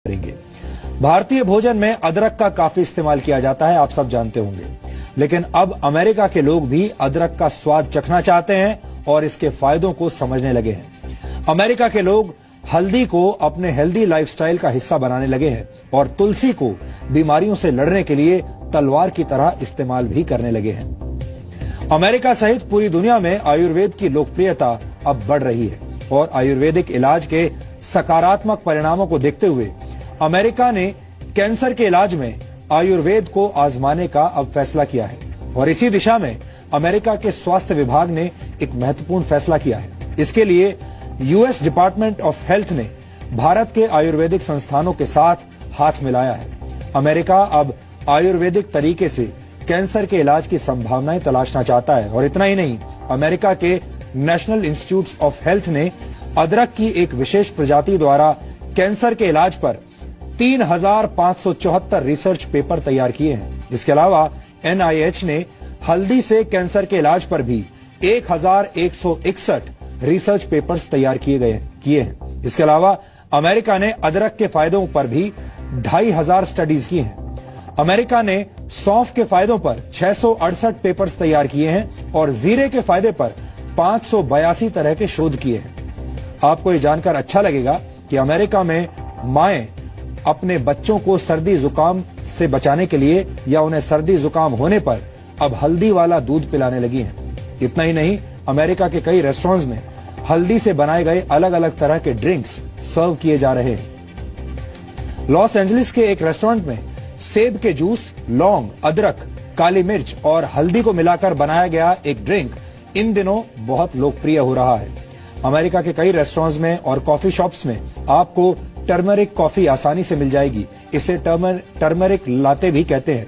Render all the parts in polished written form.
करेंगे। भारतीय भोजन में अदरक का काफी इस्तेमाल किया जाता है, आप सब जानते होंगे, लेकिन अब अमेरिका के लोग भी अदरक का स्वाद चखना चाहते हैं और इसके फायदों को समझने लगे हैं। अमेरिका के लोग हल्दी को अपने हेल्दी लाइफस्टाइल का हिस्सा बनाने लगे हैं और तुलसी को बीमारियों से लड़ने के लिए तलवार की तरह इस्तेमाल भी करने लगे हैं। अमेरिका सहित पूरी दुनिया में आयुर्वेद की लोकप्रियता अब बढ़ रही है और आयुर्वेदिक इलाज के सकारात्मक परिणामों को देखते हुए अमेरिका ने कैंसर के इलाज में आयुर्वेद को आजमाने का अब फैसला किया है और इसी दिशा में अमेरिका के स्वास्थ्य विभाग ने एक महत्वपूर्ण फैसला किया है। इसके लिए यूएस डिपार्टमेंट ऑफ हेल्थ ने भारत के आयुर्वेदिक संस्थानों के साथ हाथ मिलाया है। अमेरिका अब आयुर्वेदिक तरीके से कैंसर के इलाज की संभावनाएं तलाशना चाहता है और इतना ही नहीं, अमेरिका के नेशनल इंस्टीट्यूट ऑफ हेल्थ ने अदरक की एक विशेष प्रजाति द्वारा कैंसर के इलाज पर 3,574 रिसर्च पेपर तैयार किए हैं। इसके अलावा NIH ने हल्दी से कैंसर के इलाज पर भी 1,161 रिसर्च पेपर्स तैयार किए हैं। इसके अलावा अमेरिका ने अदरक के फायदों पर भी 2,500 स्टडीज की हैं। अमेरिका ने सौंफ के फायदों पर 668 पेपर्स तैयार किए हैं और जीरे के फायदे पर 582 तरह के शोध किए हैं। आपको ये जानकर अच्छा लगेगा कि अमेरिका में माएं अपने बच्चों को सर्दी जुकाम से बचाने के लिए या उन्हें सर्दी जुकाम होने पर अब हल्दी वाला दूध पिलाने लगी हैं। इतना ही नहीं, अमेरिका के कई रेस्टोरेंट्स में हल्दी से बनाए गए अलग अलग तरह के ड्रिंक्स सर्व किए जा रहे हैं। लॉस एंजलिस के एक रेस्टोरेंट में सेब के जूस, लौंग, अदरक, काली मिर्च और हल्दी को मिलाकर बनाया गया एक ड्रिंक इन दिनों बहुत लोकप्रिय हो रहा है। अमेरिका के कई रेस्टोरेंट्स में और कॉफी शॉप्स में आपको टर्मरिक कॉफी आसानी से मिल जाएगी। इसे टर्मरिक लाते भी कहते हैं।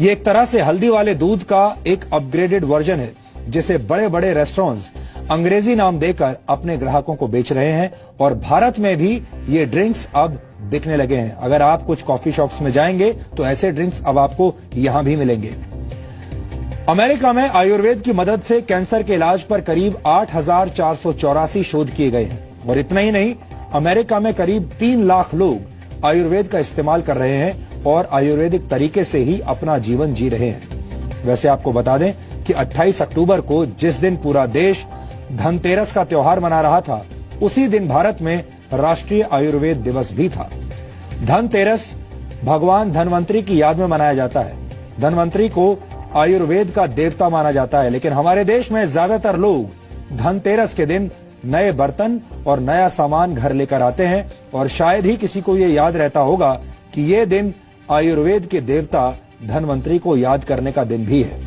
ये एक तरह से हल्दी वाले दूध का एक अपग्रेडेड वर्जन है जिसे बड़े बड़े रेस्टोरेंट्स अंग्रेजी नाम देकर अपने ग्राहकों को बेच रहे हैं और भारत में भी ये ड्रिंक्स अब बिकने लगे हैं। अगर आप कुछ कॉफी शॉप्स में जाएंगे तो ऐसे ड्रिंक्स अब आपको यहां भी मिलेंगे। अमेरिका में आयुर्वेद की मदद से कैंसर के इलाज पर करीब 8,484 शोध किए गए हैं और इतना ही नहीं, अमेरिका में करीब 3 लाख लोग आयुर्वेद का इस्तेमाल कर रहे हैं और आयुर्वेदिक तरीके से ही अपना जीवन जी रहे हैं। वैसे आपको बता दें कि 28 अक्टूबर को जिस दिन पूरा देश धनतेरस का त्योहार मना रहा था, उसी दिन भारत में राष्ट्रीय आयुर्वेद दिवस भी था। धनतेरस भगवान धनवंतरी की याद में मनाया जाता है। धनवंतरी को आयुर्वेद का देवता माना जाता है, लेकिन हमारे देश में ज्यादातर लोग धनतेरस के दिन नए बर्तन और नया सामान घर लेकर आते हैं और शायद ही किसी को ये याद रहता होगा कि ये दिन आयुर्वेद के देवता धनवंतरी को याद करने का दिन भी है।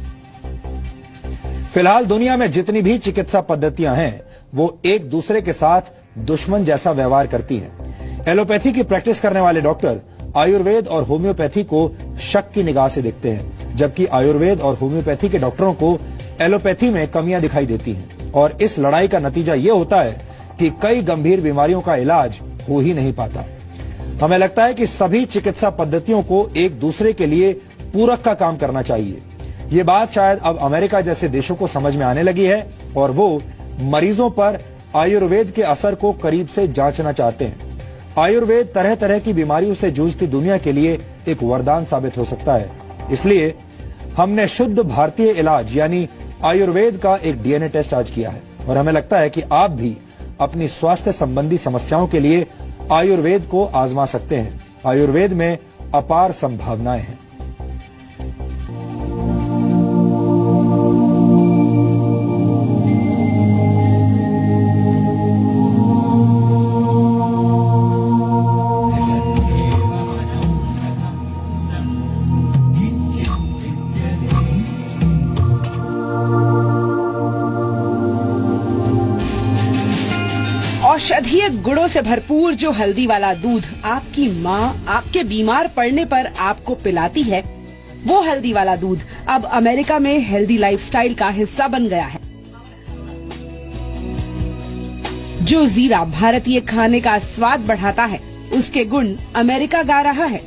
फिलहाल दुनिया में जितनी भी चिकित्सा पद्धतियां हैं वो एक दूसरे के साथ दुश्मन जैसा व्यवहार करती हैं। एलोपैथी की प्रैक्टिस करने वाले डॉक्टर आयुर्वेद और होम्योपैथी को शक की निगाह से देखते हैं, जबकि आयुर्वेद और होम्योपैथी के डॉक्टरों को एलोपैथी में कमियां दिखाई देती हैं और इस लड़ाई का नतीजा ये होता है कि कई गंभीर बीमारियों का इलाज हो ही नहीं पाता। हमें लगता है कि सभी चिकित्सा पद्धतियों को एक दूसरे के लिए पूरक का काम करना चाहिए। ये बात शायद अब अमेरिका जैसे देशों को समझ में आने लगी है और वो मरीजों पर आयुर्वेद के असर को करीब से जांचना चाहते हैं। आयुर्वेद तरह तरह की बीमारियों से जूझती दुनिया के लिए एक वरदान साबित हो सकता है। इसलिए हमने शुद्ध भारतीय इलाज यानी आयुर्वेद का एक डीएनए टेस्ट आज किया है और हमें लगता है कि आप भी अपनी स्वास्थ्य संबंधी समस्याओं के लिए आयुर्वेद को आजमा सकते हैं। आयुर्वेद में अपार संभावनाएं हैं। औषधीय गुणों से भरपूर जो हल्दी वाला दूध आपकी माँ आपके बीमार पड़ने पर आपको पिलाती है, वो हल्दी वाला दूध अब अमेरिका में हेल्दी लाइफस्टाइल का हिस्सा बन गया है। जो जीरा भारतीय खाने का स्वाद बढ़ाता है, उसके गुण अमेरिका गा रहा है।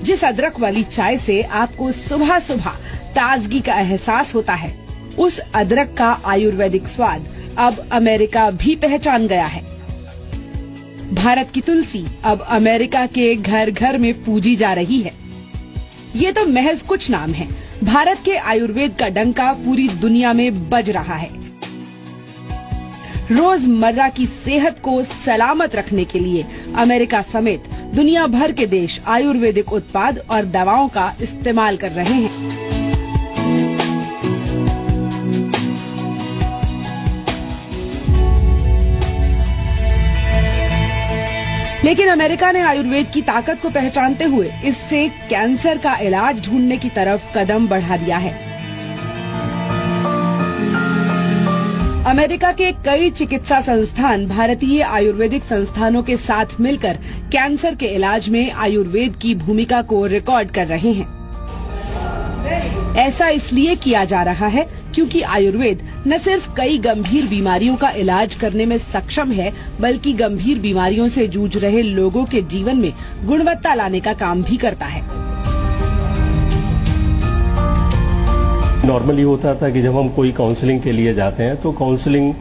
जिस अदरक वाली चाय से आपको सुबह सुबह ताजगी का एहसास होता है, उस अदरक का आयुर्वेदिक स्वाद अब अमेरिका भी पहचान गया है। भारत की तुलसी अब अमेरिका के घर घर में पूजी जा रही है। ये तो महज कुछ नाम है। भारत के आयुर्वेद का डंका पूरी दुनिया में बज रहा है। रोजमर्रा की सेहत को सलामत रखने के लिए अमेरिका समेत दुनिया भर के देश आयुर्वेदिक उत्पाद और दवाओं का इस्तेमाल कर रहे हैं। लेकिन अमेरिका ने आयुर्वेद की ताकत को पहचानते हुए इससे कैंसर का इलाज ढूंढने की तरफ कदम बढ़ा दिया है। अमेरिका के कई चिकित्सा संस्थान भारतीय आयुर्वेदिक संस्थानों के साथ मिलकर कैंसर के इलाज में आयुर्वेद की भूमिका को रिकॉर्ड कर रहे हैं। ऐसा इसलिए किया जा रहा है क्योंकि आयुर्वेद न सिर्फ कई गंभीर बीमारियों का इलाज करने में सक्षम है, बल्कि गंभीर बीमारियों से जूझ रहे लोगों के जीवन में गुणवत्ता लाने का काम भी करता है। नॉर्मली होता था कि जब हम कोई काउंसलिंग के लिए जाते हैं तो काउंसलिंग